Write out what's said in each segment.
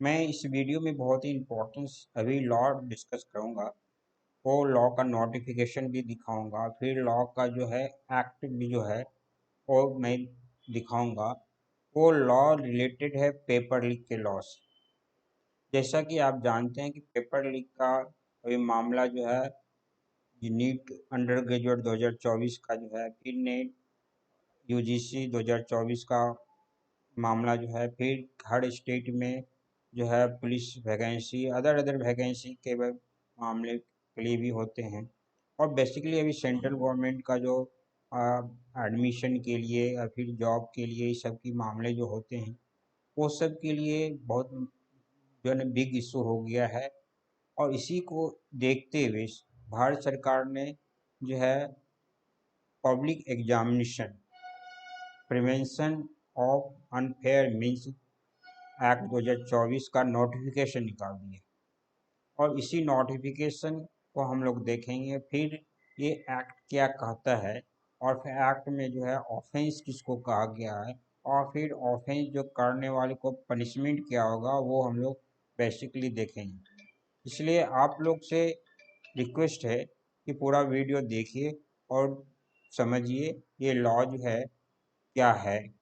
मैं इस वीडियो में बहुत ही इम्पोर्टेंस अभी लॉ डिस्कस करूँगा। वो लॉ का नोटिफिकेशन भी दिखाऊंगा, फिर लॉ का जो है एक्ट भी जो है वो मैं दिखाऊंगा। वो लॉ रिलेटेड है पेपर लीक के लॉ से। जैसा कि आप जानते हैं कि पेपर लीक का अभी मामला जो है नीट अंडर ग्रेजुएट 2024 का जो है, फिर नेट यूजीसी 2024 का मामला जो है, फिर हर स्टेट में जो है police vacancy other other vacancy के मामले के लिए भी होते हैं। और बेसिकली अभी सेंट्रल गवर्नमेंट का जो एडमिशन के लिए या फिर जॉब के लिए ये सब की मामले जो होते हैं, वो सब के लिए बहुत जो है बिग इशू हो गया है। और इसी को देखते हुए भारत सरकार ने जो है public examination prevention of unfair means act 2024 का नोटिफिकेशन निकाल दिया। और इसी नोटिफिकेशन को हम लोग देखेंगे, फिर ये एक्ट क्या कहता है, और फिर एक्ट में जो है ऑफेंस किसको कहा गया है, और फिर ऑफेंस जो करने वाले को पनिशमेंट क्या होगा, वो हम लोग बेसिकली देखेंगे। इसलिए आप लोग से रिक्वेस्ट है कि पूरा वीडियो देखिए और समझिए ये लॉ जो है क्या है।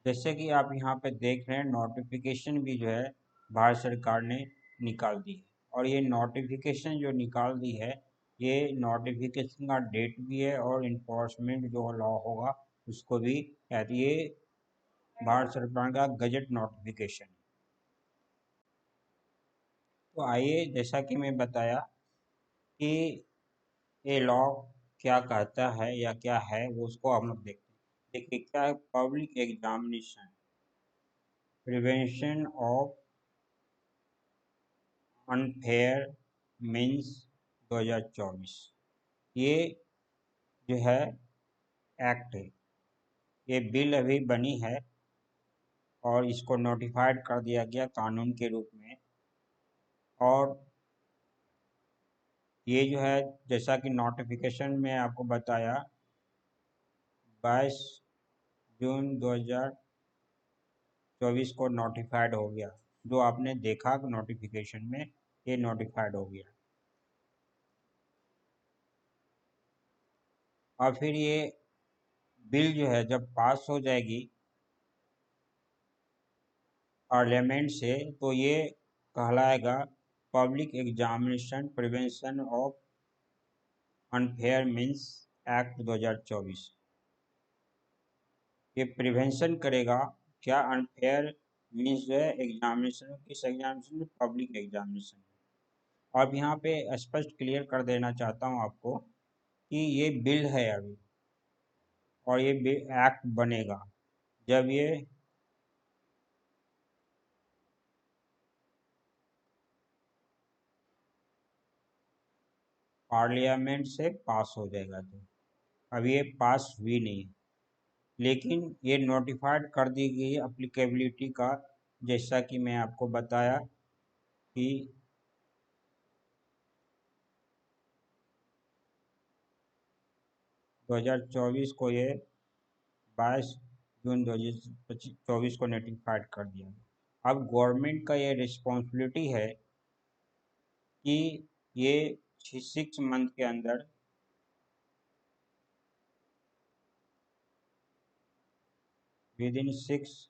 जैसे कि आप यहाँ पे देख रहे हैं, नोटिफिकेशन भी जो है भारत सरकार ने निकाल दी है। और ये नोटिफिकेशन जो निकाल दी है, ये नोटिफिकेशन का डेट भी है और इन्फोर्समेंट जो लॉ होगा उसको भी कहती है। ये भारत सरकार का गजट नोटिफिकेशन। तो आइए, जैसा कि मैं बताया कि ये लॉ क्या कहता है या क्या है, वो उसको हम लोग देखते हैं। देखिए क्या है, public examination prevention of unfair means 2024, ये जो है एक्ट है। ये बिल अभी बनी है और इसको नोटिफाइड कर दिया गया कानून के रूप में। और ये जो है, जैसा कि नोटिफिकेशन में आपको बताया, 22 जून 2024 को नोटिफाइड हो गया। जो आपने देखा नोटिफिकेशन में, ये नोटिफाइड हो गया। और फिर ये बिल जो है जब पास हो जाएगी पार्लियामेंट से, तो ये कहलाएगा public examination prevention of unfair means act 2024। ये प्रिवेंशन करेगा क्या, अनफेयर मीन्स जो है एग्जामिनेशन, किस एग्जामिनेशन में, पब्लिक एग्जामिनेशन। अब यहाँ पे स्पष्ट क्लियर कर देना चाहता हूँ आपको कि ये बिल है अभी, और ये एक्ट बनेगा जब ये पार्लियामेंट से पास हो जाएगा। तो अब ये पास हुई नहीं, लेकिन ये नोटिफाइड कर दी गई है अप्लीकेबिलिटी का। जैसा कि मैं आपको बताया कि 2024 को ये 22 जून 2024 को नोटिफाइड कर दिया। अब गवर्नमेंट का ये रिस्पॉन्सिबिलिटी है कि ये 6 मंथ के अंदर विद इन 6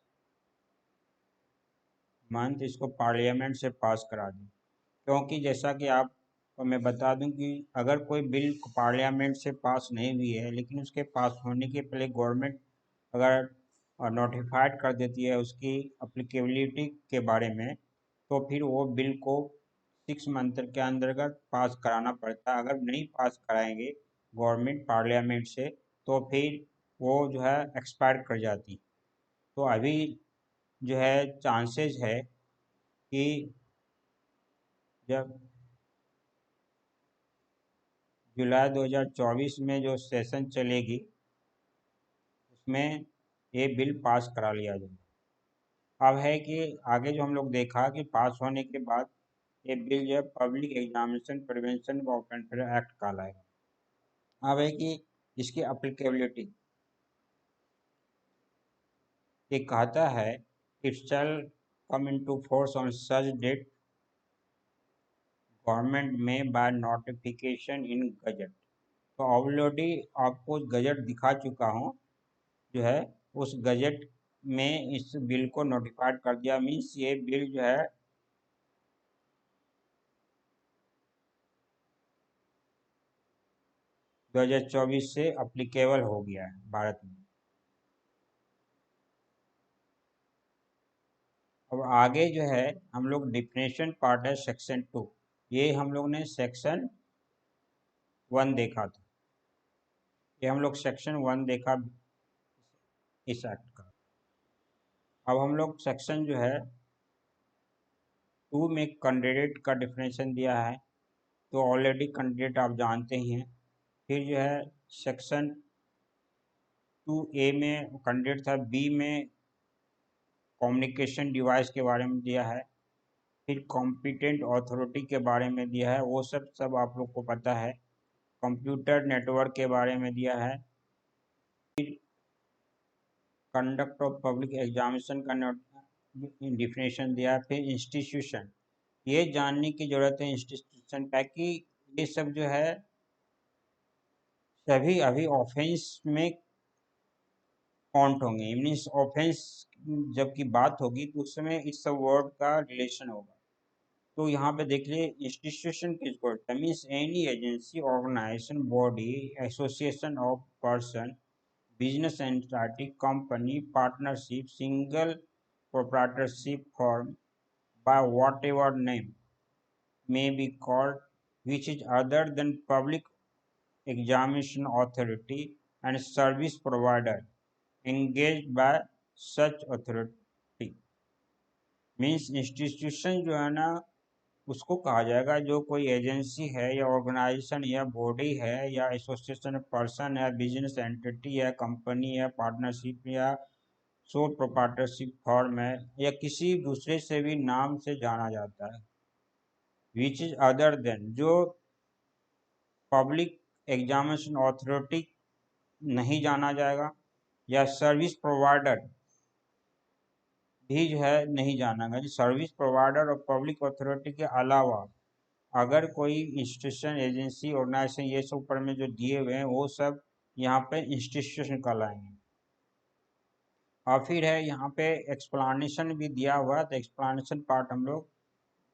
मंथ इसको पार्लियामेंट से पास करा दें। क्योंकि जैसा कि आप को मैं बता दूं कि अगर कोई बिल पार्लियामेंट से पास नहीं हुई है, लेकिन उसके पास होने के पहले गवर्नमेंट अगर नोटिफाइड कर देती है उसकी अप्लीकेबिलिटी के बारे में, तो फिर वो बिल को 6 मंथ के अंतर्गत पास कराना पड़ता है। अगर नहीं पास कराएंगे गवर्नमेंट पार्लियामेंट से, तो फिर वो जो है एक्सपायर कर जाती। तो अभी जो है चांसेस है कि जब जुलाई 2024 में जो सेशन चलेगी, उसमें ये बिल पास करा लिया जाए। अब है कि आगे जो हम लोग देखा कि पास होने के बाद ये बिल जो है public examination prevention of unfair act कहलाएगा। अब है कि इसकी अप्लीकेबिलिटी, ये कहता है it shall come into force on such date government में बाय नोटिफिकेशन इन गजट। तो ऑलरेडी आपको गजट दिखा चुका हूँ, जो है उस गजट में इस बिल को नोटिफाइड कर दिया। मीन्स ये बिल जो है 2024 से अप्लीकेबल हो गया है भारत में। अब आगे जो है हम लोग डिफिनेशन पार्ट है सेक्शन 2। ये हम लोग ने सेक्शन 1 देखा था, ये हम लोग सेक्शन 1 देखा इस एक्ट का। अब हम लोग सेक्शन जो है 2 में कैंडिडेट का डिफिनेशन दिया है, तो ऑलरेडी कैंडिडेट आप जानते ही हैं। फिर जो है सेक्शन 2A में कैंडिडेट था, बी में कम्युनिकेशन डिवाइस के बारे में दिया है, फिर कॉम्पिटेंट अथॉरिटी के बारे में दिया है, वो सब आप लोग को पता है। कंप्यूटर नेटवर्क के बारे में दिया है, फिर कंडक्ट ऑफ पब्लिक एग्जामिनेशन का डिफिनेशन दिया है, फिर इंस्टीट्यूशन। ये जानने की जरूरत है इंस्टीट्यूशन का कि ये सब जो है सभी अभी ऑफेंस में काउंट होंगे। मीन्स ऑफेंस जबकि बात होगी तो उस समय इस सब वर्ड का रिलेशन होगा। तो यहाँ पे देख लिए इंस्टीट्यूशन किसको होता है, means any agency, organisation, body, association of person, business entity, company, partnership, single proprietorship firm by whatever name may be called, which is other than public examination authority and service provider engaged by such authority। Means institution जो है ना उसको कहा जाएगा जो कोई agency है या ऑर्गेनाइजेशन या बॉडी है या एसोसिएशन पर्सन है, बिजनेस एंटिटी है, कंपनी है, पार्टनरशिप या सोल प्रोप्राइटरशिप फर्म है, या किसी दूसरे से भी नाम से जाना जाता है। विच इज अदर देन, जो पब्लिक एग्जामिनेशन अथॉरिटी नहीं जाना जाएगा, या सर्विस प्रोवाइडर भी जो है नहीं जाना जाएगा। सर्विस प्रोवाइडर और पब्लिक अथॉरिटी के अलावा अगर कोई इंस्टीट्यूशन, एजेंसी, ऑर्गेनाइजेशन ये सब ऊपर में जो दिए हुए हैं वो सब यहाँ पे इंस्टीट्यूशन कहलाएंगे। और फिर है यहाँ पे एक्सप्लानेशन भी दिया हुआ है, तो एक्सप्लानेशन पार्ट हम लोग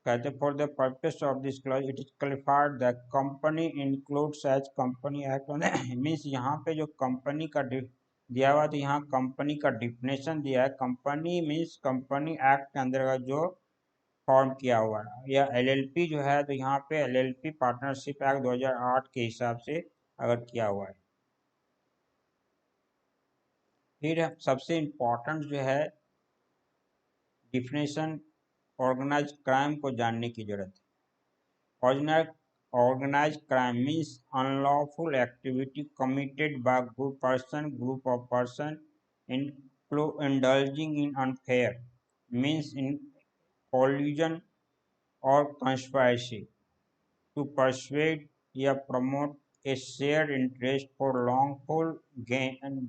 कहते हैं for the purpose of this clause it is qualified the company includes as company act. Means यहाँ पे जो कंपनी का दिया हुआ, तो यहाँ कंपनी का डिफिनेशन दिया है। कंपनी मीन्स कंपनी एक्ट के अंदर का जो फॉर्म किया हुआ है, या एलएलपी जो है, तो यहाँ पे एलएलपी पार्टनरशिप एक्ट 2008 के हिसाब से अगर किया हुआ है। फिर सबसे इम्पोर्टेंट जो है डिफिनेशन ऑर्गेनाइज क्राइम को जानने की जरूरत है। Organized crime means unlawful activity committed by group of person indulging in unfair means in collusion or conspiracy to persuade या promote a shared interest for wrongful gain,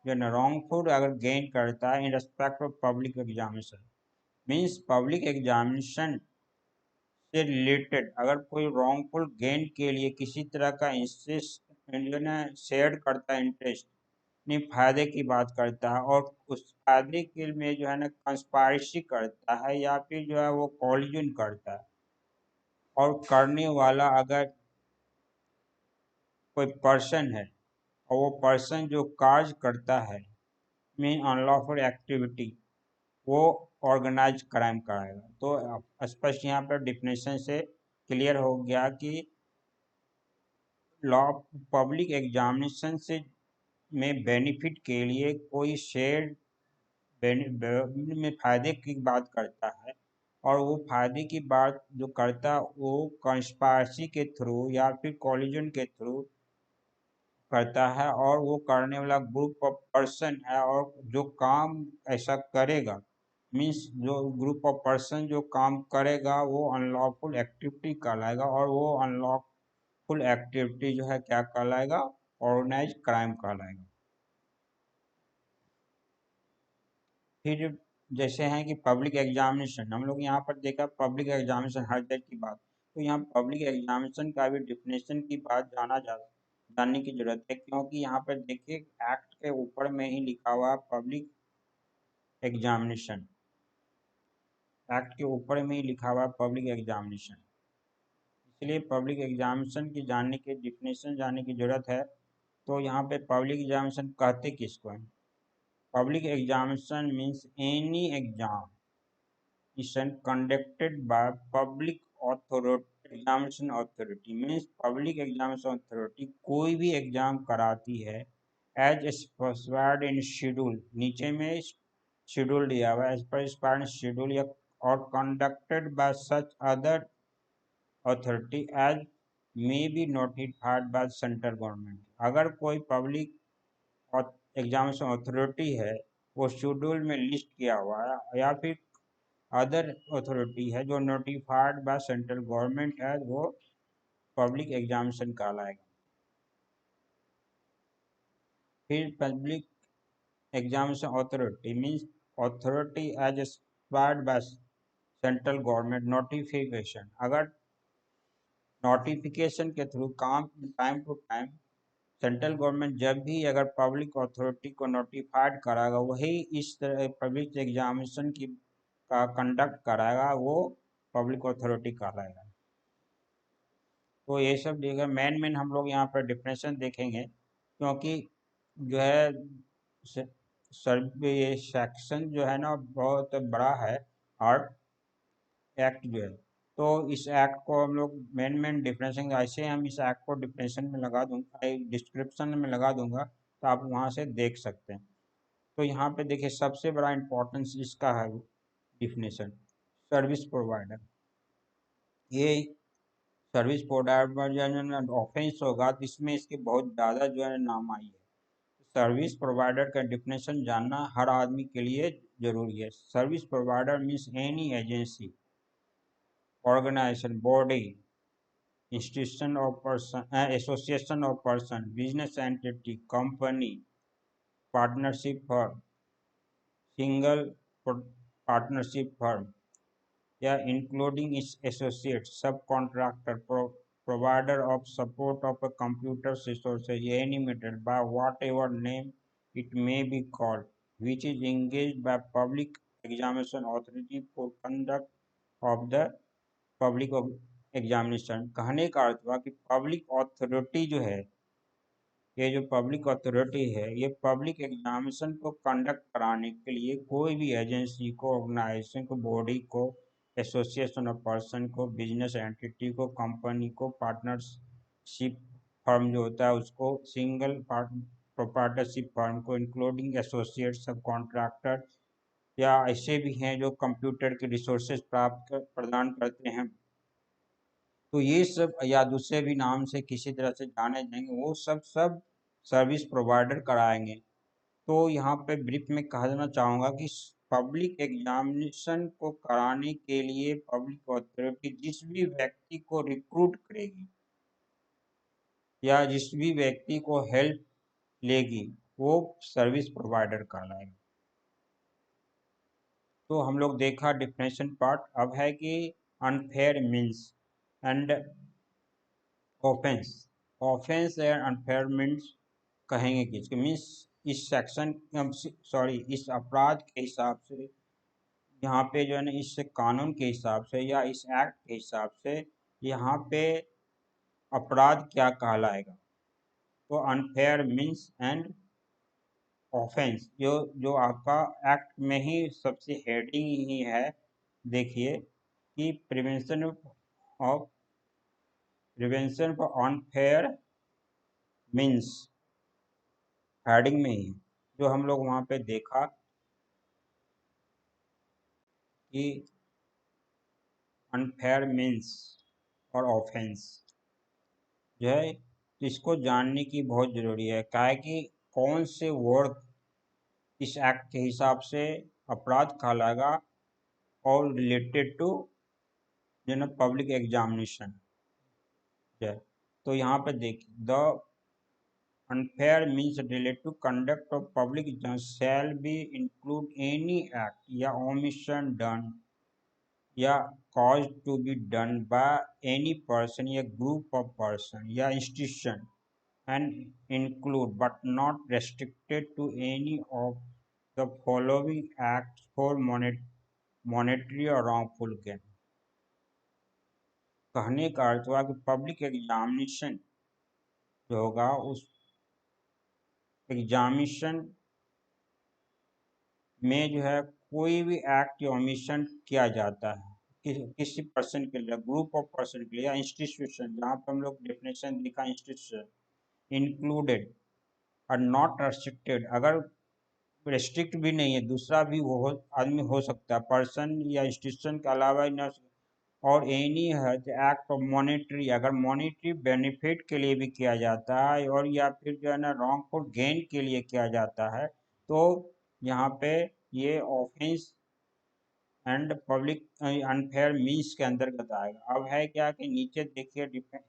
जो wrongful अगर gain करता है in respect of public examination, means public examination से related अगर कोई wrongful gain के लिए किसी तरह का इंटरेस्ट जो ना शेयर करता है, इंटरेस्ट नहीं फायदे की बात करता है, और उस फायदे के में जो है ना कंस्पायरेसी करता है या फिर जो है वो कॉलिजन करता है, और करने वाला अगर कोई पर्सन है और वो पर्सन जो कार्य करता है मीन अनलॉफुल एक्टिविटी, वो ऑर्गेनाइज क्राइम कराएगा। तो स्पष्ट यहाँ पर डिफिनेशन से क्लियर हो गया कि लॉ पब्लिक एग्जामिनेशन से में बेनिफिट के लिए कोई शेयर में फायदे की बात करता है, और वो फायदे की बात जो करता है वो कंस्पायरेसी के थ्रू या फिर कॉलिजन के थ्रू करता है, और वो करने वाला ग्रुप ऑफ पर्सन है, और जो काम ऐसा करेगा मीन्स जो ग्रुप ऑफ पर्सन जो काम करेगा वो अनलॉफुल एक्टिविटी कहलाएगा, और वो अनलॉफुल एक्टिविटी जो है क्या कहलाएगा, ऑर्गेनाइज क्राइम कहलाएगा। फिर जैसे हैं कि पब्लिक एग्जामिनेशन, हम लोग यहाँ पर देखा पब्लिक एग्जामिनेशन हर जगह की बात, तो यहाँ पब्लिक एग्जामिनेशन का भी डिफिनेशन की बात जानने की जरूरत है, क्योंकि यहाँ पर देखिए एक्ट के ऊपर में ही लिखा हुआ पब्लिक एग्जामिनेशन, एक्ट के ऊपर में ही लिखा हुआ पब्लिक एग्जामिनेशन, इसलिए पब्लिक एग्जामिनेशन की जानने की डिफिनेशन जानने की जरूरत है। तो यहाँ पे पब्लिक एग्जामिनेशन कहते किसको हैं? Public examination means any examination conducted by public authority, examination authority means public examination authority कोई भी एग्जाम कराती है एज स्पेसिफाइड इन शेड्यूल, नीचे में शेड्यूल दिया हुआ है एज पर स्पेसिफाइड शेड्यूल, या और conducted by such other authority as may be notified by central government. अगर कोई पब्लिक एग्जामिनेशन अथॉरिटी है, वो शेड्यूल में लिस्ट किया हुआ है, या फिर अदर अथॉरिटी है जो नोटिफाइड बाय सेंट्रल गवर्नमेंट है, वो पब्लिक एग्जामिनेशन कहलाएगा। फिर public examination authority means authority as expired by central government notification, अगर नोटिफिकेशन के थ्रू काम time to time central government जब भी अगर पब्लिक अथॉरिटी को नोटिफाइड कराएगा, वही इस तरह पब्लिक एग्जामिनेशन की का कंडक्ट कराएगा, वो पब्लिक अथॉरिटी कहलाएगा। तो ये सब देखिए मेन मेन हम लोग यहाँ पर डिफिनेशन देखेंगे, क्योंकि जो है सर ये सेक्शन जो है ना बहुत बड़ा है, और एक्ट जो है, तो इस एक्ट को हम लोग मेन मेन डिफिनेशन, ऐसे हम इस एक्ट को डिफिनेशन में लगा दूंगा, डिस्क्रिप्शन में लगा दूंगा, तो आप वहाँ से देख सकते हैं। तो यहाँ पे देखिए सबसे बड़ा इम्पोर्टेंस इसका है डिफिनेशन, सर्विस प्रोवाइडर। ये सर्विस प्रोवाइडर जो ऑफेंस होगा तो इसमें इसके बहुत ज़्यादा जो है नाम आई है। सर्विस प्रोवाइडर का डिफिनेशन जानना हर आदमी के लिए जरूरी है। Service provider means any agency, organisation, body, institution of person, association of person, business entity, company, partnership firm, single partnership firm, या including its associates, subcontractor, provider of support of a computer resources, any method by whatever name it may be called, which is engaged by public examination authority for conduct of the public examination. कहने का अर्थ हुआ कि public authority जो है, ये जो public authority है, ये पब्लिक एग्जामिनेशन को कंडक्ट कराने के लिए कोई भी एजेंसी को, ऑर्गेनाइजेशन को, बॉडी को, एसोसिएशन ऑफ पर्सन को, बिजनेस एंटिटी को, कंपनी को, पार्टनरशिप फर्म जो होता है उसको, सिंगल प्रोप्राइटरशिप फर्म को, इंक्लूडिंग एसोसिएट, सब कॉन्ट्रैक्टर, या ऐसे भी हैं जो कंप्यूटर के रिसोर्सेज प्रदान करते हैं, तो ये सब या दूसरे भी नाम से किसी तरह से जाने जाएंगे, वो सब सब सर्विस प्रोवाइडर कराएंगे। तो यहाँ पे ब्रीफ में कह देना चाहूँगा कि पब्लिक एग्जामिनेशन को कराने के लिए पब्लिक अथॉरिटी जिस भी व्यक्ति को रिक्रूट करेगी या जिस भी व्यक्ति को हेल्प लेगी, वो सर्विस प्रोवाइडर कहलाएगा। तो हम लोग देखा डिफिनेशन पार्ट, अब है कि unfair means and offence. Offence and unfair means कहेंगे किसके, मीन्स इस सेक्शन, सॉरी इस अपराध के हिसाब से, यहाँ पे जो है ना इस कानून के हिसाब से या इस एक्ट के हिसाब से यहाँ पे अपराध क्या कहलाएगा। तो अनफेयर मीन्स एंड ऑफेंस जो जो आपका एक्ट में ही सबसे हेडिंग ही है, देखिए कि prevention for unfair means, heading में ही जो हम लोग वहाँ पे देखा कि अनफेयर मीन्स और ऑफेंस जो है, तो इसको जानने की बहुत ज़रूरी है, क्या है कि कौन से वर्ड इस एक्ट के हिसाब से अपराध कहलाएगा और रिलेटेड टू जो ना पब्लिक एग्जामिनेशन है। तो यहाँ पे देखिए the unfair means relative conduct of public shall be include any act या omission done या caused to be done by any person या group of person या institution and include but not restricted to any of the following acts for monetary or wrongful gain। कहने का अर्थ हुआ कि public examination जो होगा उस एग्जामिनेशन में जो है कोई भी एक्ट या ओमिशन किया जाता है किसी पर्सन के लिए, ग्रुप ऑफ पर्सन के लिए या इंस्टीट्यूशन, जहाँ पर हम लोग डेफिनेशन लिखा इंस्टीट्यूशन, इंक्लूडेड और नॉट रेस्ट्रिक्टेड, अगर रेस्ट्रिक्ट भी नहीं है, दूसरा भी वो आदमी हो सकता है, पर्सन या इंस्टीट्यूशन के अलावा न, और एनी है एक्ट ऑफ मॉनेटरी, अगर मॉनेटरी बेनिफिट के लिए भी किया जाता है और या फिर जो है ना रॉन्गफुल गेन के लिए किया जाता है, तो यहाँ पे ये offence and public unfair means के अंतर्गत आएगा। अब है क्या कि नीचे देखिए डिफेंस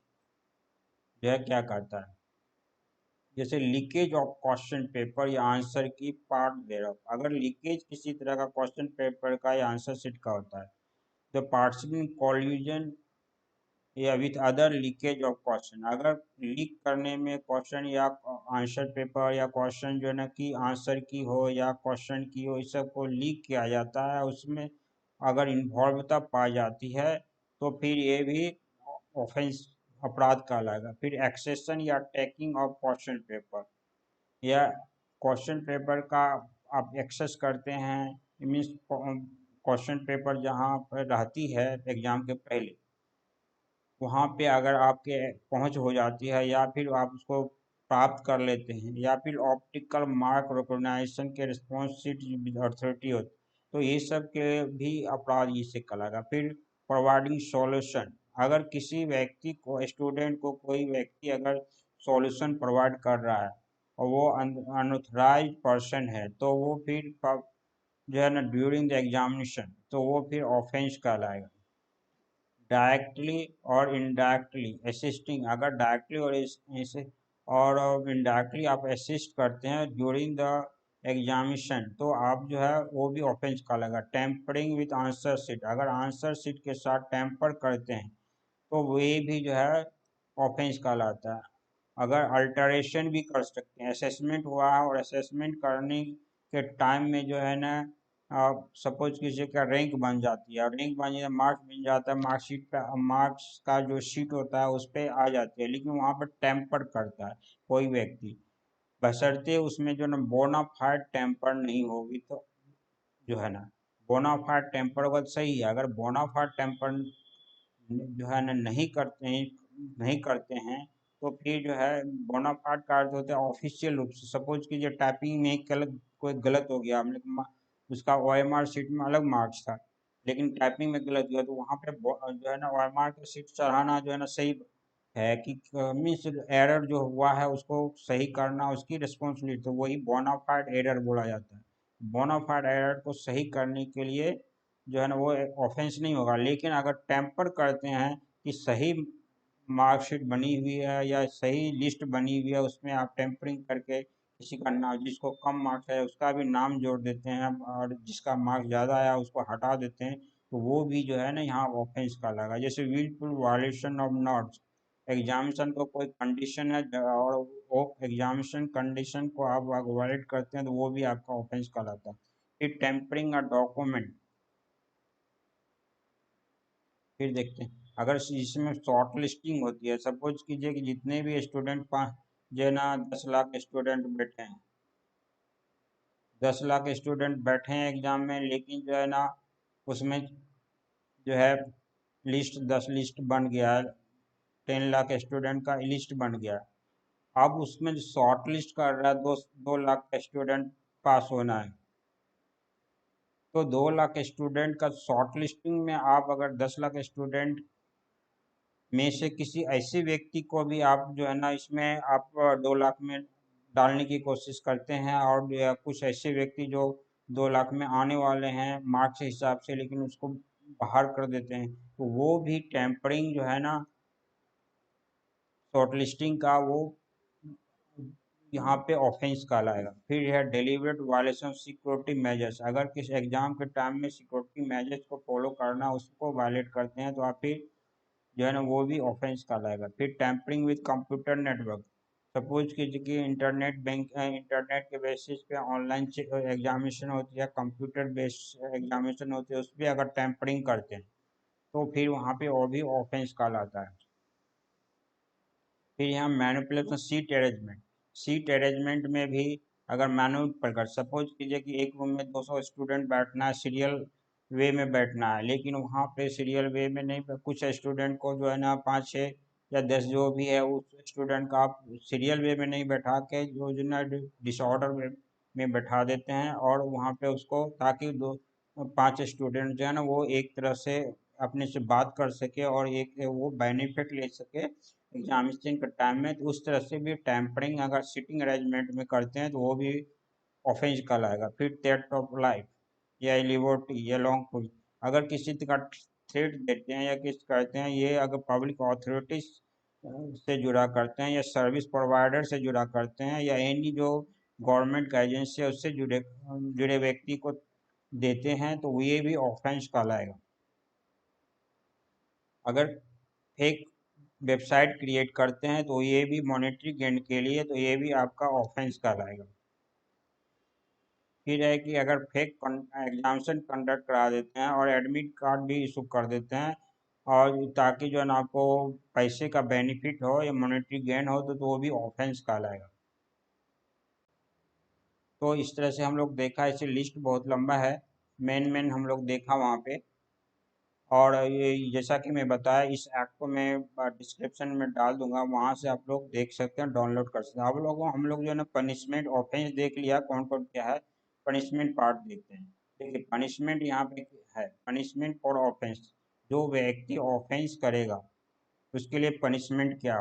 जो है क्या करता है, जैसे लीकेज ऑफ क्वेश्चन पेपर या आंसर की पार्ट देयर, अगर लीकेज किसी तरह का क्वेश्चन पेपर का या आंसर शीट का होता है, तो पार्टिसिपेंट कॉल्यूजन या with other leakage of question, अगर लीक करने में क्वेश्चन या आंसर पेपर या क्वेश्चन जो है ना कि आंसर की हो या क्वेश्चन की हो, इस सब को लीक किया जाता है, उसमें अगर इन्वॉल्वता पाई जाती है तो फिर ये भी ऑफेंस अपराध कहलाएगा। फिर एक्सेशन या टेकिंग ऑफ क्वेश्चन पेपर या क्वेश्चन पेपर का आप एक्सेस करते हैं, मीन्स क्वेश्चन पेपर जहाँ पर रहती है एग्जाम के पहले, वहाँ पे अगर आपके पहुँच हो जाती है या फिर आप उसको प्राप्त कर लेते हैं, या फिर ऑप्टिकल मार्क रिकॉग्निशन के रिस्पॉन्सिबिलिटी अथॉरिटी होती, तो ये सब के भी अपराध इससे कहलाएगा। फिर प्रोवाइडिंग सॉल्यूशन, अगर किसी व्यक्ति को, स्टूडेंट को, कोई व्यक्ति अगर सॉल्यूशन प्रोवाइड कर रहा है और वो अनऑथराइज्ड पर्सन है, तो वो फिर जो है ना ड्यूरिंग द एग्जामिनेशन, तो वो फिर ऑफेंस कहलाएगा। डायरेक्टली और इनडायरेक्टली असिस्टिंग, अगर डायरेक्टली और इनडायरेक्टली आप असिस्ट करते हैं ड्यूरिंग द एग्जामिनेशन, तो आप जो है वो भी ऑफेंस का लगा। टेम्परिंग विद आंसर शीट, अगर आंसर शीट के साथ टेम्पर करते हैं तो वो भी जो है ऑफेंस कहलाता है। अगर अल्टरेशन भी कर सकते हैं, असेसमेंट हुआ है और असेसमेंट करने के टाइम में जो है ना सपोज किसी का रैंक बन जाती है और रैंक बन जाए, मार्क्स बन जाता है, मार्कशीट पे मार्क्स का जो शीट होता है उस पर आ जाती है, लेकिन वहाँ पर टेम्पर करता है कोई व्यक्ति, बशर्ते उसमें जो ना बोनाफाइड टेम्पर नहीं होगी, तो जो है ना बोनाफाइड टेम्पर होगा तो सही है। अगर बोनाफाइड टेम्पर जो है ना नहीं करते हैं तो फिर जो है बोनाफाइड का अर्थ होता है ऑफिशियल रूप से, सपोज कीजिए टाइपिंग में कोई गलत हो गया, हमने उसका ओएमआर शीट में अलग मार्क्स था लेकिन टाइपिंग में गलत हुआ, तो वहाँ पे जो है ना ओएमआर का शीट चढ़ाना जो है ना सही है कि मीन्स एरर जो हुआ है उसको सही करना उसकी रिस्पॉन्सिबिलिटी, तो वही बोनाफाइड एरर बोला जाता है। बोनाफाइड एरर को सही करने के लिए जो है ना वो ऑफेंस नहीं होगा, लेकिन अगर टेम्पर करते हैं कि सही मार्कशीट बनी हुई है या सही लिस्ट बनी हुई है, उसमें आप टेम्परिंग करके किसी का नाम, जिसको कम मार्क्स है उसका भी नाम जोड़ देते हैं और जिसका मार्क्स ज़्यादा आया उसको हटा देते हैं, तो वो भी जो है ना यहाँ ऑफेंस का लगा। जैसे विलफुल वायलेशन ऑफ नॉट्स, एग्जामिनेशन को कोई कंडीशन है और वो एग्जामिनेशन कंडीशन को आप वायलेट करते हैं तो वो भी आपका ऑफेंस कहलाता है। फिर टेम्परिंग अ डॉक्यूमेंट, फिर देखते हैं अगर इसमें शॉर्ट लिस्टिंग होती है, सपोज कीजिए कि जितने भी स्टूडेंट पाँच जो है ना 10 लाख स्टूडेंट बैठे हैं, 10 लाख स्टूडेंट बैठे हैं एग्जाम में, लेकिन जो है ना उसमें जो है लिस्ट 10 लिस्ट बन गया है, 10 लाख स्टूडेंट का लिस्ट बन गया है। अब उसमें जो शॉर्ट लिस्ट कर रहा है 2 लाख का स्टूडेंट पास होना है, तो 2 लाख स्टूडेंट का शॉर्ट लिस्टिंग में आप अगर 10 लाख स्टूडेंट में से किसी ऐसे व्यक्ति को भी आप जो है ना इसमें आप 2 लाख में डालने की कोशिश करते हैं, और कुछ ऐसे व्यक्ति जो 2 लाख में आने वाले हैं मार्क्स के हिसाब से लेकिन उसको बाहर कर देते हैं, तो वो भी टेम्परिंग जो है ना शॉर्ट लिस्टिंग का वो यहाँ पे ऑफेंस कहलाएगा। फिर है डिलीबरेट वायलेशन सिक्योरिटी मेजर्स, अगर किस एग्जाम के टाइम में सिक्योरिटी मेजर्स को फॉलो करना उसको वायलेट करते हैं तो आप फिर जो है ना वो भी ऑफेंस कहलाएगा। फिर tampering with computer network, suppose कीजिए कि इंटरनेट के बेसिस पे ऑनलाइन एग्जामिनेशन होती है, कंप्यूटर बेस्ड एग्जामिनेशन होती है, उस पर अगर टैंपरिंग करते हैं तो फिर वहाँ पे और भी ऑफेंस कहलाता है। फिर यहाँ मैनिपुलेशन सीट अरेंजमेंट में भी अगर मैनुअल कर, सपोज कीजिए कि एक रूम में 200 स्टूडेंट बैठना है, सीरियल वे में बैठना है, लेकिन वहाँ पे सीरियल वे में नहीं, कुछ स्टूडेंट को जो है ना 5 6 या 10 जो भी है उस स्टूडेंट का आप सीरियल वे में नहीं बैठा के जो ना डिसऑर्डर वे में बैठा देते हैं, और वहाँ पे उसको ताकि 5 स्टूडेंट जो है ना वो एक तरह से अपने से बात कर सके और एक वो बेनिफिट ले सके एग्जामिनेशन के टाइम में। तो उस तरह से भी टैंपरिंग अगर सिटिंग अरेंजमेंट में करते हैं तो वो भी ऑफेंस कहलाएगा। फिर थ्रेट ऑफ लाइफ या लिबर्टी या लॉन्ग पुश, अगर किसी का थ्रेट देते हैं या किस करते हैं, ये अगर पब्लिक अथॉरिटीज से जुड़ा करते हैं या सर्विस प्रोवाइडर से जुड़ा करते हैं या एनी जो गवर्नमेंट का एजेंसी है उससे जुड़े जुड़े व्यक्ति को देते हैं तो ये भी ऑफेंस कहलाएगा। अगर फेक वेबसाइट क्रिएट करते हैं तो ये भी मॉनेटरी गेन के लिए, तो ये भी आपका ऑफेंस कहलाएगा। फिर है कि अगर फेक एग्जामिनेशन कंडक्ट करा देते हैं और एडमिट कार्ड भी इशू कर देते हैं और ताकि जो है ना आपको पैसे का बेनिफिट हो या मॉनेटरी गेन हो तो वो भी ऑफेंस कहलाएगा। तो इस तरह से हम लोग देखा, इसे लिस्ट बहुत लंबा है, मेन मेन हम लोग देखा वहाँ पे। और ये जैसा कि मैं बताया, इस ऐप को मैं डिस्क्रिप्शन में डाल दूंगा, वहाँ से आप लोग देख सकते हैं, डाउनलोड कर सकते हैं। हम लोग जो है ना पनिशमेंट ऑफेंस देख लिया कौन कौन क्या है, पनिशमेंट पार्ट देखते हैं। देखिए पनिशमेंट यहाँ पे है, पनिशमेंट फॉर ऑफेंस, जो व्यक्ति ऑफेंस करेगा उसके लिए पनिशमेंट क्या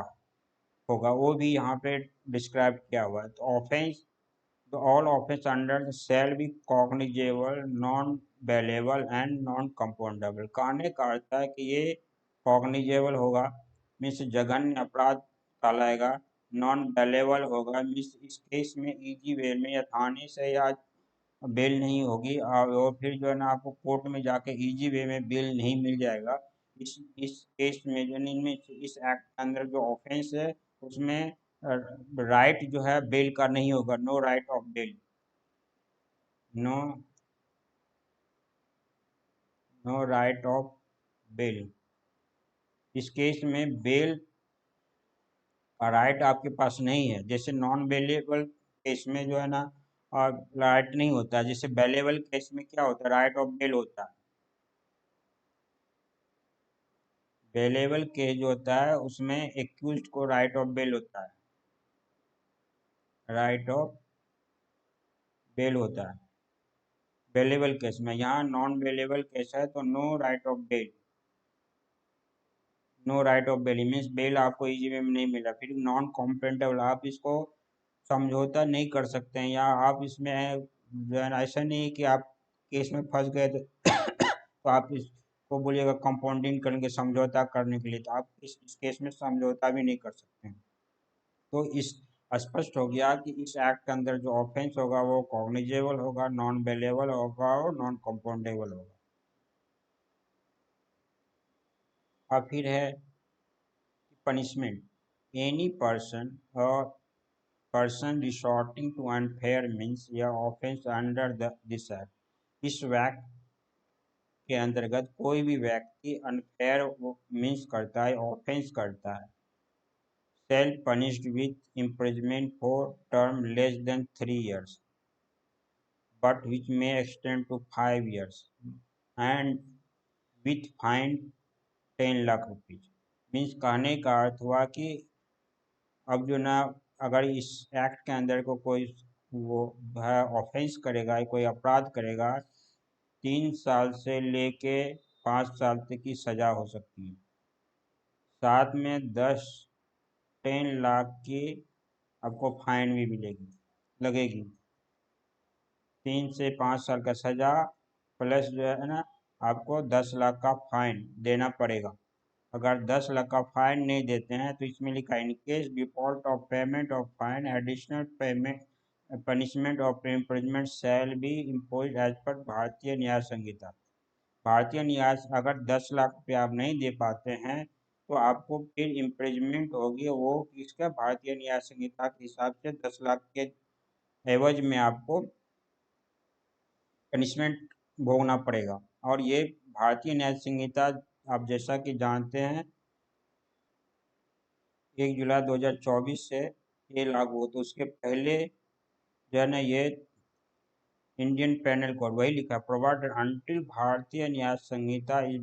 होगा वो भी यहाँ पे डिस्क्राइब किया हुआ है। तो ऑफेंस, तो all offense under shall be cognizable, non bailable and non compoundable। कहने का अर्थ है कि ये cognizable होगा, मीन्स जघन्य अपराध कहलाएगा, नॉन बेलेबल होगा, मीन्स इस केस में इजी वे में या थाने से या बेल नहीं होगी, और फिर जो है ना आपको कोर्ट में जाके इजी वे में बेल नहीं मिल जाएगा। इस केस में जो इनमें इस एक्ट के अंदर जो ऑफेंस है उसमें राइट जो है बेल का नहीं होगा, no right of bail, no no right of bail. इस केस में बेल का राइट आपके पास नहीं है। जैसे नॉन बेलेबल केस में जो है ना और राइट नहीं होता है, जैसे बेलेबल केस में क्या होता है, राइट ऑफ बेल होता है। बेलेबल केस जो होता है उसमें एक्यूज्ड को राइट ऑफ बेल होता है, राइट ऑफ बेल होता है बेलेबल केस में। यहाँ नॉन बेलेबल केस है तो no right of bail, no right of bail means bail आपको इजी वे में नहीं मिला। फिर नॉन कॉम्पेटेबल, आप इसको समझौता नहीं कर सकते हैं, या आप इसमें जो है ना ऐसा नहीं कि आप केस में फंस गए तो आप इसको बोलिएगा कंपाउंडिंग करेंगे समझौता करने के लिए, तो आप इस केस में समझौता भी नहीं कर सकते हैं। तो इस स्पष्ट हो गया कि इस एक्ट के अंदर जो ऑफेंस होगा वो कॉग्निजेबल होगा, नॉन बेलेबल होगा और नॉन कंपाउंडेबल होगा। और फिर है पनिशमेंट, एनी पर्सन और person resorting to unfair means या offense under this act, इस वैक्ट के अंतर्गत कोई भी व्यक्ति अनफेयर मीन्स करता है, ऑफेंस करता है, shall punished with imprisonment for term less than 3 years but which may extend to 5 years and with fine 10 lakh rupees. Means कहने का अर्थ हुआ कि अब जो ना अगर इस एक्ट के अंदर को कोई वो है ऑफेंस करेगा, कोई अपराध करेगा, 3 साल से लेके 5 साल तक की सजा हो सकती है, साथ में 10 लाख की आपको फाइन भी मिलेगी, लगेगी। 3 से 5 साल का सजा प्लस जो है ना आपको 10 लाख का फाइन देना पड़ेगा। अगर 10 लाख का फाइन नहीं देते हैं तो इसमें लिखा है in case default of payment of fine additional payment punishment of imprisonment shall be impose as per Bharatiya Nyaya संहिता। भारतीय न्याय अगर 10 लाख रुपये आप नहीं दे पाते हैं तो आपको फिर इम्प्रिजमेंट होगी, वो इसका भारतीय न्याय संहिता के हिसाब से 10 लाख के एवज में आपको पनिशमेंट भोगना पड़ेगा। और ये भारतीय न्याय संहिता आप जैसा कि जानते हैं 1 जुलाई 2024 से ये लागू हो, तो उसके पहले जो है ना ये इंडियन पेनल कोड वही लिखा है provided until Bharatiya Nyaya Sanhita is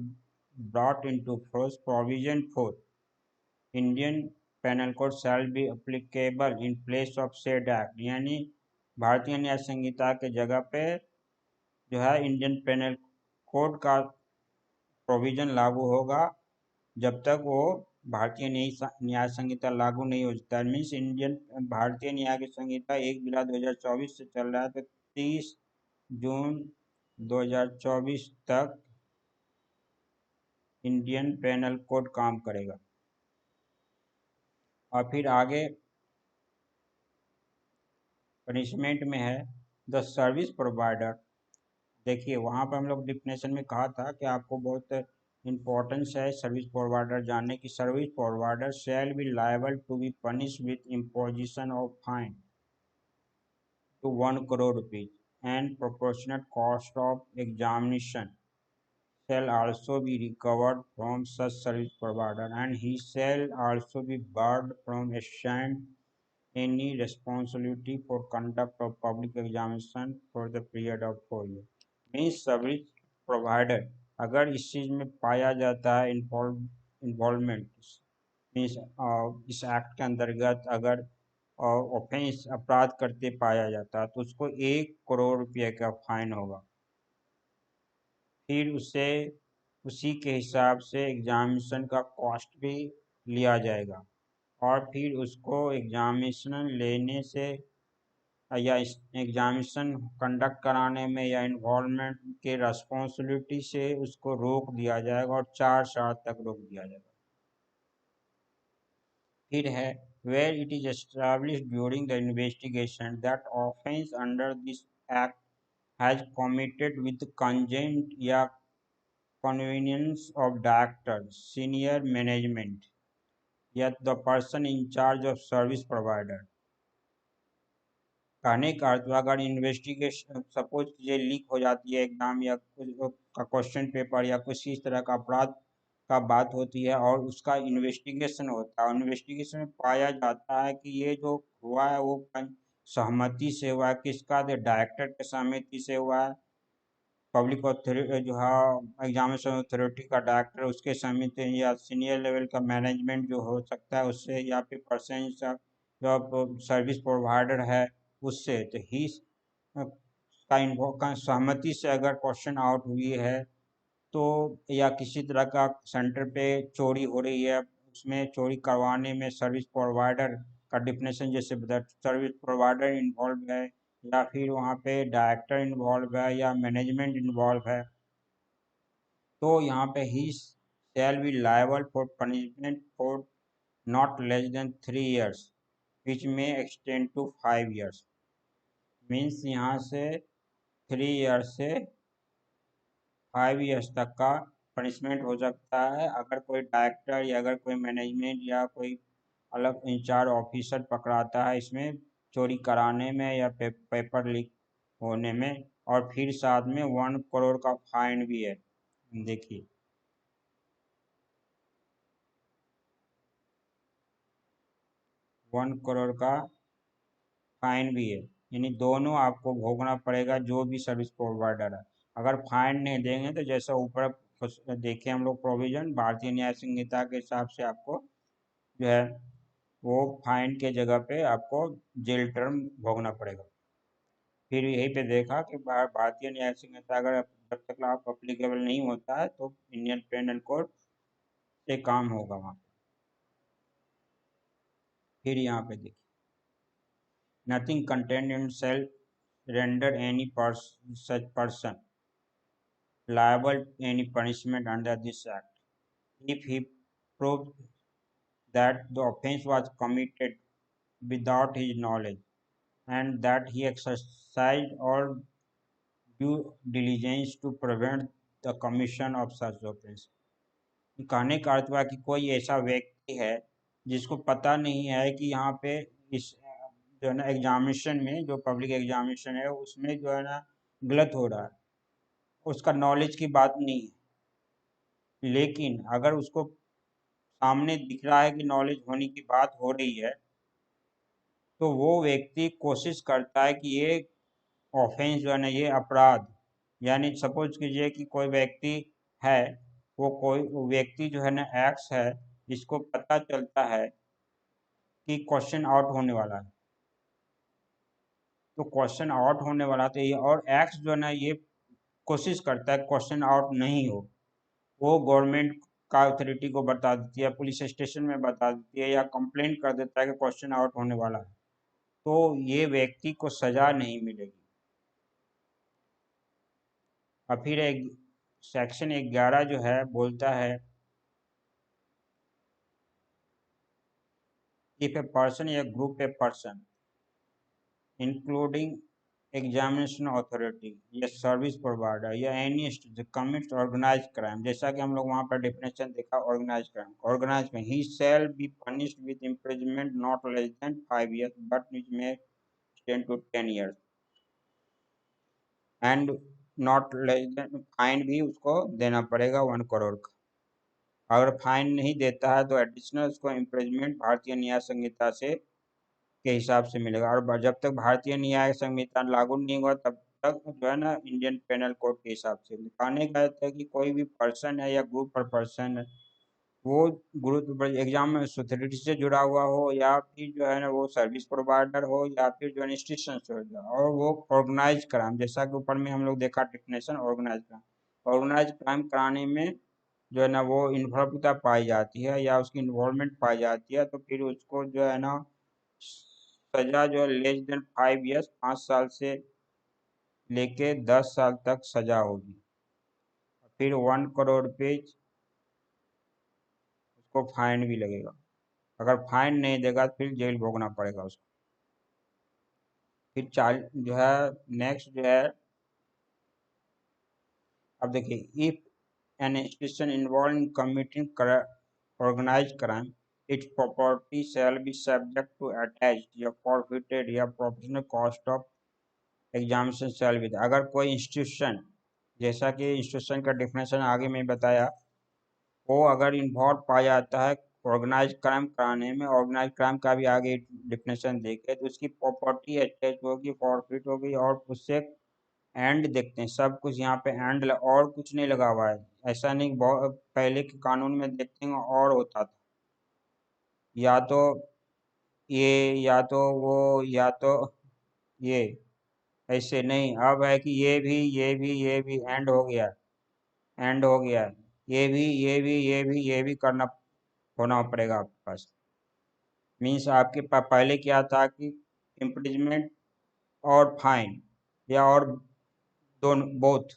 brought into force provision for Indian penal code shall be applicable in place of said act, यानी भारतीय न्याय संहिता के जगह पे जो है इंडियन पेनल कोड का प्रोविजन लागू होगा जब तक वो भारतीय न्याय संहिता लागू नहीं हो जाता। मीन्स इंडियन भारतीय न्याय संहिता 1 जुलाई 2024 से चल रहा है, तो 30 जून 2024 तक इंडियन पेनल कोड काम करेगा। और फिर आगे पनिशमेंट में है द सर्विस प्रोवाइडर। देखिए वहाँ पर हम लोग डिफिनेशन में कहा था कि आपको बहुत इम्पोर्टेंस है सर्विस प्रोवाइडर जानने की। Service provider shall be liable to be punish with imposition of fine to 1 crore rupees and proportionate cost of examination shall also be recovered from such service provider, and he shall also be barred from assume any responsibility for conduct of public examination for the period of 4 years। Means service provider अगर इस चीज़ में पाया जाता है involvement means इस act के अंतर्गत अगर ऑफेंस अपराध करते पाया जाता है तो उसको 1 करोड़ रुपये का फाइन होगा। फिर उसे उसी के हिसाब से एग्जामिनेशन का कॉस्ट भी लिया जाएगा, और फिर उसको एग्जामिनेशन लेने से या एग्जामिनेशन कंडक्ट कराने में या इन्वॉल्वमेंट के रेस्पॉन्सिबिलिटी से उसको रोक दिया जाएगा और 4 साल तक रोक दिया जाएगा। फिर है where it is established during the investigation that offense under this act has committed with consent या convenience of director, senior management या the person in charge of service provider। कहने का अर्थ अगर इन्वेस्टिगेशन सपोज ये लीक हो जाती है exam या कुछ का क्वेश्चन पेपर या कुछ इस तरह का अपराध का बात होती है और उसका इन्वेस्टिगेशन होता है, इन्वेस्टिगेशन में पाया जाता है कि ये जो हुआ है वो सहमति से हुआ है, किसका डायरेक्टर के सहमति से हुआ है, पब्लिक अथॉरिटी जो है एग्जामिनेशन अथॉरिटी का डायरेक्टर उसके सहमति या सीनियर लेवल का मैनेजमेंट जो हो सकता है उससे या फिर पर्सन जो सर्विस प्रोवाइडर है उससे, तो ही का सहमति से अगर क्वेश्चन आउट हुई है तो या किसी तरह का सेंटर पे चोरी हो रही है उसमें चोरी करवाने में सर्विस प्रोवाइडर का डिफिनेशन जैसे बता सर्विस प्रोवाइडर इन्वॉल्व है या फिर वहाँ पे डायरेक्टर इन्वॉल्व है या मैनेजमेंट इन्वॉल्व है, तो यहाँ पे ही shall be liable for punishment for not less than 3 years which में एक्सटेंड टू 5 years। मीन्स यहाँ से 3 years से 5 years तक का पनिशमेंट हो सकता है अगर कोई डायरेक्टर या अगर कोई मैनेजमेंट या कोई अलग इंचार्ज ऑफिसर पकड़ाता है इसमें चोरी कराने में या पेपर लीक होने में। और फिर साथ में 1 करोड़ का फाइन भी है। देखिए 1 करोड़ का फाइन भी है, यानी दोनों आपको भोगना पड़ेगा जो भी सर्विस प्रोवाइडर है। अगर फाइन नहीं देंगे तो जैसा ऊपर देखे हम लोग प्रोविजन भारतीय न्याय संहिता के हिसाब से आपको जो है वो फाइन के जगह पे आपको जेल टर्म भोगना पड़ेगा। फिर यहीं पे देखा कि भारतीय न्याय संहिता अगर जब तक आप अप्लीकेबल नहीं होता है तो इंडियन पेनल कोड से काम होगा वहाँ। फिर यहाँ पे देखिए nothing content in self render any such person liable to any punishment under this act if he prove that the offense was committed without his knowledge and that he exercised all due diligence to prevent the commission of such offense। कहने का अर्थ हुआ कि कोई ऐसा व्यक्ति है जिसको पता नहीं है कि यहाँ पे इस जो है ना एग्जामिनेशन में, जो पब्लिक एग्जामिनेशन है उसमें जो है ना गलत हो रहा है, उसका नॉलेज की बात नहीं है, लेकिन अगर उसको सामने दिख रहा है कि नॉलेज होने की बात हो रही है तो वो व्यक्ति कोशिश करता है कि ये ऑफेंस जो है ना, ये अपराध, यानी सपोज कीजिए कि कोई व्यक्ति है, वो कोई व्यक्ति जो है ना एक्स है, जिसको पता चलता है कि क्वेश्चन आउट होने वाला है, तो क्वेश्चन आउट होने वाला तो ये, और एक्स जो है ना ये कोशिश करता है क्वेश्चन आउट नहीं हो, वो गवर्नमेंट का अथॉरिटी को बता देती है, पुलिस स्टेशन में बता देती है या कंप्लेंट कर देता है कि क्वेश्चन आउट होने वाला है, तो ये व्यक्ति को सजा नहीं मिलेगी। और फिर एक सेक्शन 11 जो है बोलता है, इफ ए पर्सन या group a person including examination authority या सर्विस प्रोवाइडर या एनी कमिट्स ऑर्गेनाइज क्राइम, जैसा कि हम लोग वहाँ पर डिफिनेशन देखा ऑर्गेनाइज क्राइम, ऑर्गेनाइज क्राइम ही shall be punished with imprisonment not less than 5 years but is में 10 to 10 years and not less than, fine भी उसको देना पड़ेगा 1 crore का। अगर फाइन नहीं देता है तो एडिशनल उसको इम्प्रिजमेंट भारतीय न्याय संहिता से के हिसाब से मिलेगा, और जब तक भारतीय न्याय संहिता लागू नहीं हुआ तब तक जो है ना इंडियन पेनल कोड के हिसाब से। दिखाने का है कि कोई भी पर्सन है या ग्रुप पर पर्सन है, वो ग्रुप एग्जाम में अथॉरिटी से जुड़ा हुआ हो या फिर जो है ना वो सर्विस प्रोवाइडर हो या फिर जो इंस्टीट्यूशन से हो जाए, और वो ऑर्गेनाइज क्राइम, जैसा कि ऊपर में हम लोग देखा definition organise crime, organise crime कराने में जो है ना वो इन्वॉल्वता पाई जाती है या उसकी इन्वॉल्वमेंट पाई जाती है, तो फिर उसको जो है ना सजा जो है लेस देन 5 years, 5 साल से लेके 10 साल तक सजा होगी। फिर 1 crore पे उसको फाइन भी लगेगा, अगर फाइन नहीं देगा तो फिर जेल भोगना पड़ेगा उसको। फिर चाल जो है नेक्स्ट जो है, अब देखिए, if an institution involve in committing organise crime its property shall be subject to attached या फॉरफिटेड या professional cost of examination shall be, अगर कोई इंस्टीट्यूशन, जैसा कि इंस्टीट्यूशन का डिफिनेशन आगे में बताया, वो अगर इन्वॉल्व पाया जाता है ऑर्गेनाइज क्राइम कराने में, ऑर्गेनाइज क्राइम का भी आगे डिफिनेशन देखे, तो उसकी प्रॉपर्टी अटैच होगी, फॉरफिट होगी, और उससे एंड देखते हैं सब कुछ यहाँ पे एंड और कुछ नहीं लगा हुआ है, ऐसा नहीं, बहुत पहले के कानून में देखते हैं और होता था, या तो ये या तो वो या तो ये, ऐसे नहीं, अब है कि ये भी एंड हो गया, एंड हो गया, ये भी करना होना पड़ेगा आपके पास। मीन्स आपके पास पहले क्या था कि इम्प्रिजमेंट और फाइन, या और दोनों, बोथ,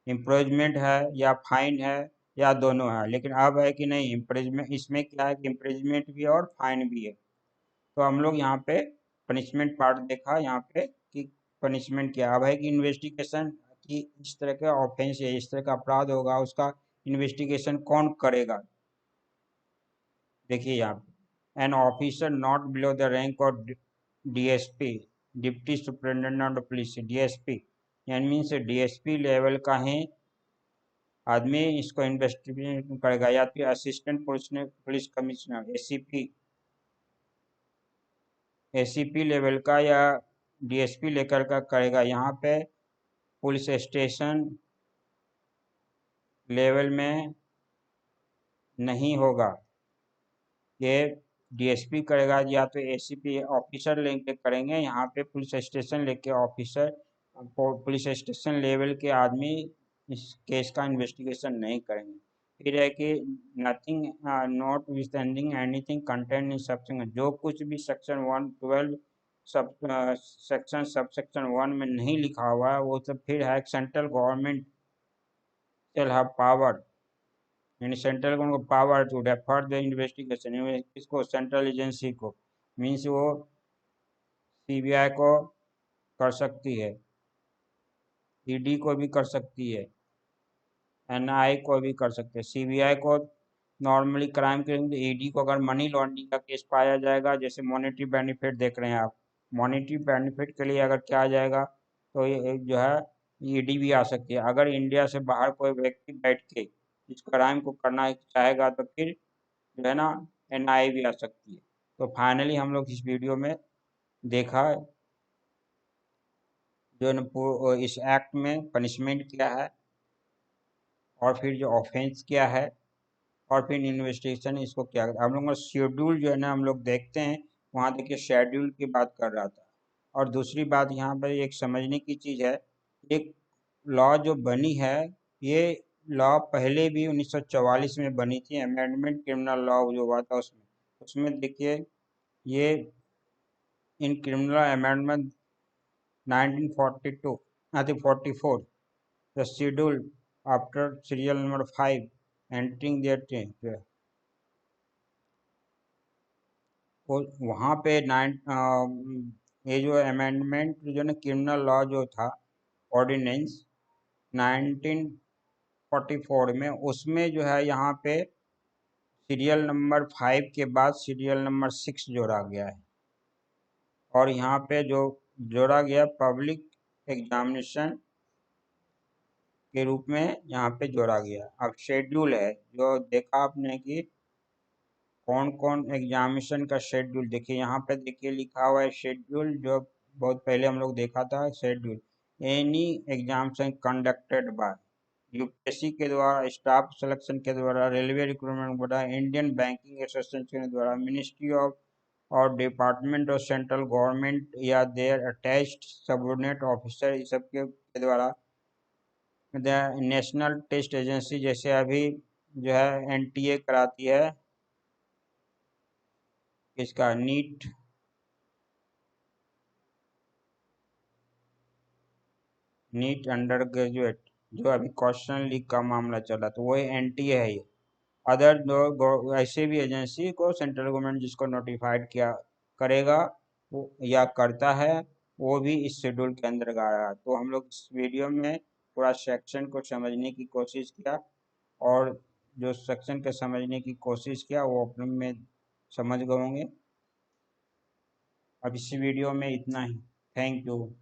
इम्प्रिजमेंट है या फाइन है या दोनों है, लेकिन अब है कि नहीं, इम्प्रिजमेंट, इसमें क्या है कि इम्प्रिजमेंट भी है और फाइन भी है। तो हम लोग यहाँ पे पनिशमेंट पार्ट देखा यहाँ पे कि पनिशमेंट क्या, अब है कि इन्वेस्टिगेशन की, इस तरह का ऑफेंस है, इस तरह का अपराध होगा, उसका इन्वेस्टिगेशन कौन करेगा। देखिए यहाँ पे, an officer not below the rank of DSP, deputy superintendent of police, DSP, यानी मीन्स डीएसपी लेवल का है आदमी, इसको इन्वेस्टिगेशन करेगा, या फिर assistant police commissioner, ACP, ACP level का या डीएसपी लेकर का करेगा। यहाँ पे पुलिस स्टेशन लेवल में नहीं होगा, ये डीएसपी करेगा, या तो एसीपी ऑफिसर लेके करेंगे, यहाँ पे पुलिस स्टेशन लेके ऑफिसर, पुलिस स्टेशन लेवल के आदमी इस केस का इन्वेस्टिगेशन नहीं करेंगे। फिर है कि nothing not withstanding anything content in section, जो कुछ भी section 112 sub section sub section 1 में नहीं लिखा हुआ है वो सब, फिर है central government shall have power यानी सेंट्रल गवर्नमेंट को power to refer the investigation, इसको सेंट्रल एजेंसी को, मीन्स वो सीबीआई को कर सकती है, ईडी को भी कर सकती है, एनआई को भी कर सकते हैं। सीबीआई को नॉर्मली क्राइम के, ईडी को अगर मनी लॉन्ड्रिंग का केस पाया जाएगा, जैसे मॉनेटरी बेनिफिट देख रहे हैं आप, मॉनेटरी बेनिफिट के लिए अगर क्या आ जाएगा तो ये जो है ईडी भी आ सकती है। अगर इंडिया से बाहर कोई व्यक्ति बैठ के इस क्राइम को करना चाहेगा तो फिर जो है ना एनआई भी आ सकती है। तो फाइनली हम लोग इस वीडियो में देखा जो इस एक्ट में पनिशमेंट क्या है, और फिर जो ऑफेंस क्या है, और फिर इन्वेस्टिगेशन इसको क्या करता है। हम लोग का शेड्यूल जो है ना हम लोग देखते हैं, वहाँ देखिए शेड्यूल की बात कर रहा था। और दूसरी बात यहाँ पर एक समझने की चीज़ है, एक लॉ जो बनी है, ये लॉ पहले भी 1944 में बनी थी, अमेंडमेंट क्रिमिनल लॉ जो हुआ था उसमें। उसमें देखिए ये in criminal amendment 1942 I think 44, the schedule after serial number 5 entering there, वो वहाँ पे ये जो अमेंडमेंट जो ना क्रिमिनल लॉ जो था ऑर्डिनेंस 1944 में, उसमें जो है यहाँ पे सीरियल नंबर 5 के बाद सीरियल नंबर 6 जोड़ा गया है। और यहाँ पे जो जोड़ा गया पब्लिक एग्जामिनेशन के रूप में यहाँ पे जोड़ा गया। अब शेड्यूल है जो देखा आपने कि कौन कौन एग्जामिनेशन का शेड्यूल, देखिए यहाँ पे देखिए लिखा हुआ है शेड्यूल, जो बहुत पहले हम लोग देखा था schedule, any examination conducted by UPSC के द्वारा, स्टाफ सिलेक्शन के द्वारा, रेलवे रिक्रूटमेंट के द्वारा, इंडियन बैंकिंग एसोसिएशन के द्वारा, मिनिस्ट्री ऑफ और डिपार्टमेंट ऑफ सेंट्रल गवर्नमेंट या देयर अटैच्ड सबऑर्डिनेट ऑफिसर, इस सब के द्वारा, नेशनल टेस्ट एजेंसी जैसे अभी जो है एनटीए कराती है इसका नीट अंडर ग्रेजुएट, जो अभी क्वेश्चन लीक का मामला चला तो वो एनटीए है ये। अदर दो ऐसे भी एजेंसी को सेंट्रल गवर्नमेंट जिसको नोटिफाइड किया करेगा वो या करता है, वो भी इस शेड्यूल के अंदर आया। तो हम लोग इस वीडियो में पूरा सेक्शन को समझने की कोशिश किया, और जो सेक्शन के समझने की कोशिश किया वो अपने में समझ गए होंगे। अब इस वीडियो में इतना ही। Thank you.